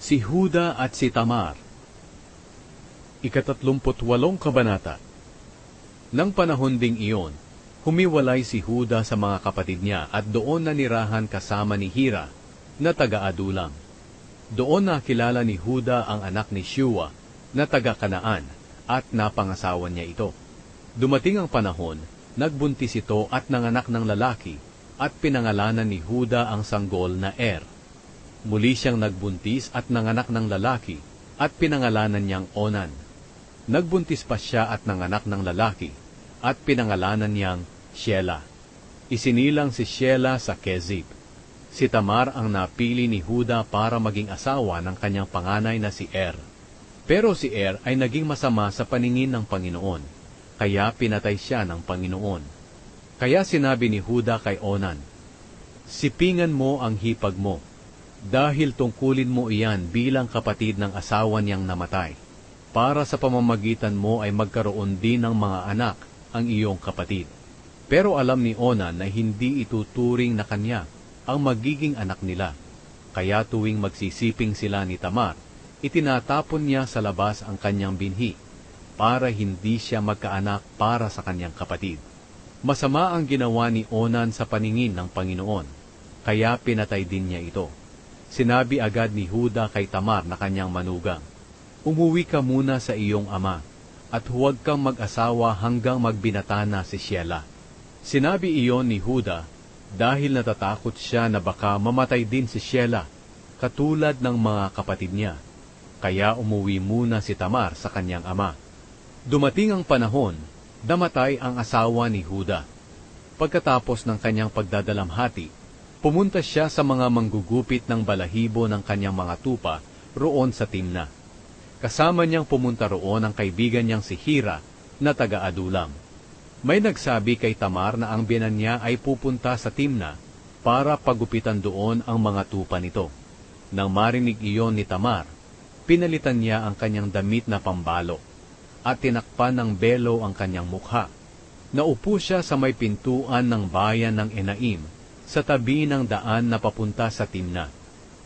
Si Huda at si Tamar. Ika-38 kabanata. Nang panahon ding iyon, humiwalay si Huda sa mga kapatid niya at doon nanirahan kasama ni Hira na taga-Adulam. Doon nakilala ni Huda ang anak ni Shua na taga-Kanaan at napangasawan niya ito. Dumating ang panahon, nagbuntis ito at nanganak ng lalaki at pinangalanan ni Huda ang sanggol na Muli siyang nagbuntis at nanganak ng lalaki at pinangalanan niyang Onan. Nagbuntis pa siya at nanganak ng lalaki at pinangalanan niyang Shelah. Isinilang si Shelah sa Kezib. Si Tamar ang napili ni Huda para maging asawa ng kanyang panganay na si Pero si ay naging masama sa paningin ng Panginoon, kaya pinatay siya ng Panginoon. Kaya sinabi ni Huda kay Onan, "Sipingan mo ang hipag mo, dahil tungkulin mo iyan bilang kapatid ng asawa niyang namatay, para sa pamamagitan mo ay magkaroon din ng mga anak ang iyong kapatid." Pero alam ni Onan na hindi ituturing na kanya ang magiging anak nila, kaya tuwing magsisiping sila ni Tamar, itinatapon niya sa labas ang kanyang binhi, para hindi siya magkaanak para sa kanyang kapatid. Masama ang ginawa ni Onan sa paningin ng Panginoon, kaya pinatay din niya ito. Sinabi agad ni Huda kay Tamar na kanyang manugang, "Umuwi ka muna sa iyong ama, at huwag kang mag-asawa hanggang magbinata na si Shelah." Sinabi iyon ni Huda dahil natatakot siya na baka mamatay din si Shelah, katulad ng mga kapatid niya. Kaya umuwi muna si Tamar sa kanyang ama. Dumating ang panahon, namatay ang asawa ni Huda. Pagkatapos ng kanyang pagdadalamhati, pumunta siya sa mga manggugupit ng balahibo ng kanyang mga tupa roon sa Timna. Kasama niyang pumunta roon ang kaibigan niyang si Hira na taga-Adulam. May nagsabi kay Tamar na ang biyenan niya ay pupunta sa Timna para pagupitan doon ang mga tupa nito. Nang marinig iyon ni Tamar, pinalitan niya ang kanyang damit na pambalo at tinakpan ng belo ang kanyang mukha. Naupo siya sa may pintuan ng bayan ng Enaim, sa tabi ng daan na papunta sa Timna.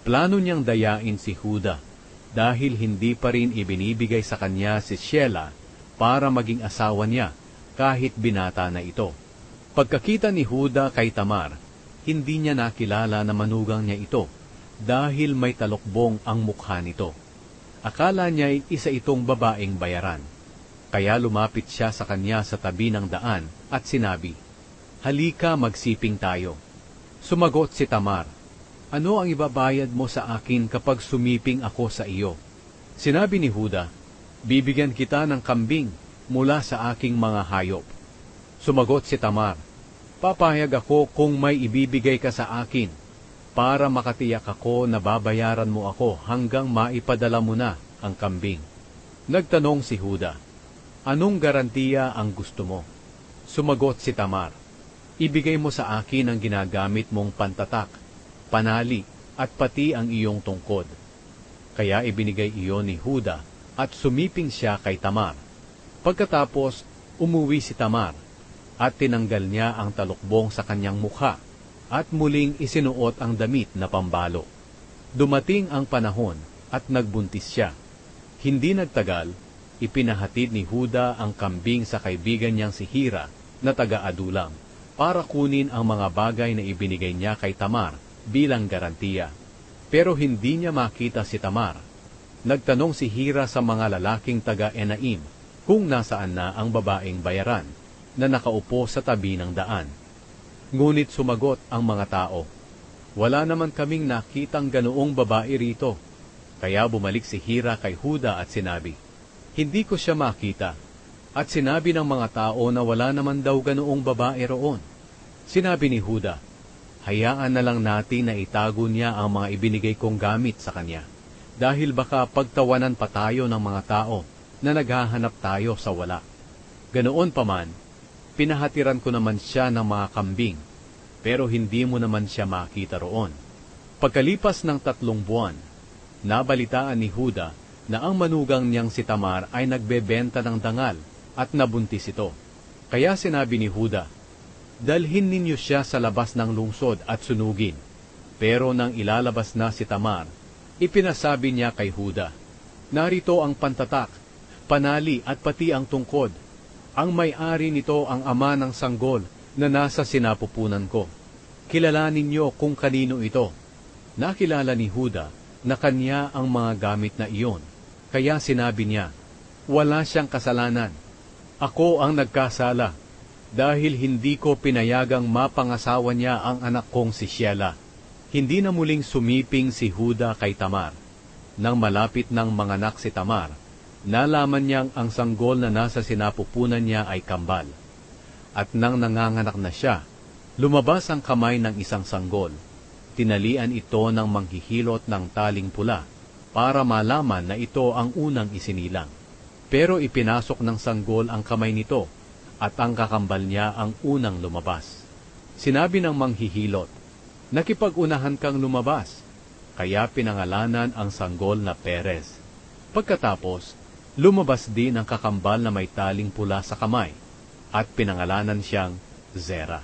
Plano niyang dayain si Huda, dahil hindi pa rin ibinibigay sa kanya si Shelah para maging asawa niya, kahit binata na ito. Pagkakita ni Huda kay Tamar, hindi niya nakilala na manugang niya ito, dahil may talokbong ang mukha nito. Akala niya'y isa itong babaeng bayaran. Kaya lumapit siya sa kanya sa tabi ng daan at sinabi, "Halika, magsiping tayo." Sumagot si Tamar, "Ano ang ibabayad mo sa akin kapag sumiping ako sa iyo?" Sinabi ni Huda, "Bibigyan kita ng kambing mula sa aking mga hayop." Sumagot si Tamar, "Papayag ako kung may ibibigay ka sa akin, para makatiyak ako na babayaran mo ako hanggang maipadala mo na ang kambing." Nagtanong si Huda, "Anong garantiya ang gusto mo?" Sumagot si Tamar, "Ibigay mo sa akin ang ginagamit mong pantatak, panali, at pati ang iyong tungkod." Kaya ibinigay iyon ni Huda at sumiping siya kay Tamar. Pagkatapos, umuwi si Tamar at tinanggal niya ang talukbong sa kanyang mukha at muling isinuot ang damit na pambalo. Dumating ang panahon at nagbuntis siya. Hindi nagtagal, ipinahatid ni Huda ang kambing sa kaibigan niyang si Hira na taga-Adulam, para kunin ang mga bagay na ibinigay niya kay Tamar bilang garantiya. Pero hindi niya makita si Tamar. Nagtanong si Hira sa mga lalaking taga-Enaim kung nasaan na ang babaeng bayaran na nakaupo sa tabi ng daan. Ngunit sumagot ang mga tao, "Wala naman kaming nakitang ganoong babae rito." Kaya bumalik si Hira kay Huda at sinabi, "Hindi ko siya makita." At sinabi ng mga tao na wala naman daw ganoong babae roon. Sinabi ni Huda, "Hayaan na lang natin na itago niya ang mga ibinigay kong gamit sa kanya, dahil baka pagtawanan pa tayo ng mga tao na naghahanap tayo sa wala." Ganoon pa man, pinahatiran ko naman siya ng mga kambing, pero hindi mo naman siya makita roon. Pagkalipas ng 3 buwan, nabalitaan ni Huda na ang manugang niyang si Tamar ay nagbebenta ng dangal at nabuntis ito. Kaya sinabi ni Huda, "Dalhin ninyo siya sa labas ng lungsod at sunugin." Pero nang ilalabas na si Tamar, Ipinasabi niya kay Huda, "Narito ang pantatak, panali at pati ang tungkod. Ang may-ari nito ang ama ng sanggol na nasa sinapupunan ko. Kilalanin niyo kung kanino ito." Nakilala ni Huda na kanya ang mga gamit na iyon. Kaya sinabi niya, "Wala siyang kasalanan. Ako ang nagkasala dahil hindi ko pinayagang mapangasawa niya ang anak kong si Shelah." Hindi na muling sumiping si Huda kay Tamar. Nang malapit ng manganak si Tamar, nalaman niyang ang sanggol na nasa sinapupunan niya ay kambal. At nang nanganganak na siya, lumabas ang kamay ng isang sanggol. Tinalian ito ng manghihilot ng taling pula para malaman na ito ang unang isinilang. Pero ipinasok ng sanggol ang kamay nito at ang kakambal niya ang unang lumabas. Sinabi ng manghihilot, "Nakipag-unahan kang lumabas." Kaya pinangalanan ang sanggol na Perez. Pagkatapos, lumabas din ang kakambal na may taling pula sa kamay at pinangalanan siyang Zerah.